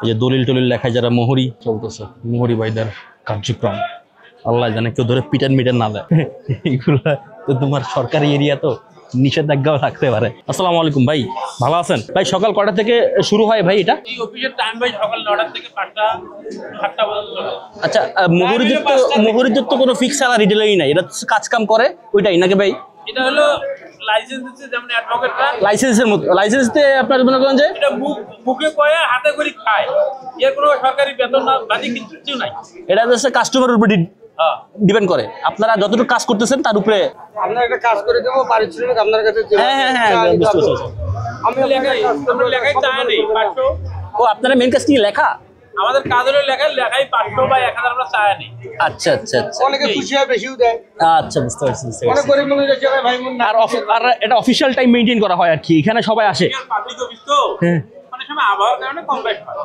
এই যে দলিল টলিল লেখায় যারা মোহরি চলতেছে, মোহরি ভাইদের কার্যক্রম আল্লাহ জানে কেউ ধরে পিটান মিটান না দেয়। এইগুলা তো তোমার সরকারি এরিয়া, তো নিষেধাজ্ঞাও থাকতে পারে। আসসালামু আলাইকুম ভাই, ভালো আছেন ভাই? সকাল কয়টা থেকে শুরু হয় ভাই এটা? এই অফিসের টাইম ভাই সকাল 9টা থেকে 5টা 7টা পর্যন্ত। আচ্ছা, মোহরিদের তো কোনো ফিক্স স্যালারি ডিলেই নাই, এটা কাজ কাম করে ওইটাই নাকি ভাই? এটা হলো লাইসেন্স দিচ্ছে, যেমন অ্যাডভোকেটরা লাইসেন্সের মতো, লাইসেন্স দিয়ে আপনার মনে করেন যে এটা বুকে কয়ে হাতে করে খায়, এর কোনো সরকারি বেতন না বাদি কিছু নাই। এটা হচ্ছে কাস্টমারের উপর হ্যাঁ, ডিপেন্ড করে, আপনারা যতটুকু কাজ করতেছেন তার উপরে। আপনার একটা কাজ করে দেবো, পারিশ্রমিক আপনার কাছে হ্যাঁ, বুঝতে পারছি। আমরা লেখাই চায় নেই 500। ও, আপনারা মেন কাজ কি লেখা? আমাদের কাজ হলো লেখাই 500 বা 1000 আমরা চায় নেই। আচ্ছা। অনেকে খুশি হয়, বেশিও দেয়। আচ্ছা, বুঝতে পারছি। অনেক গরিব মানুষ আছে ভাই মন না। আর এটা অফিসিয়াল টাইম মেইনটেইন করা হয় আর কি, এখানে সবাই আসে। পাবলিক অফিস তো অনেক সময় আবহাওয়ার কারণে কম বেশ হয়।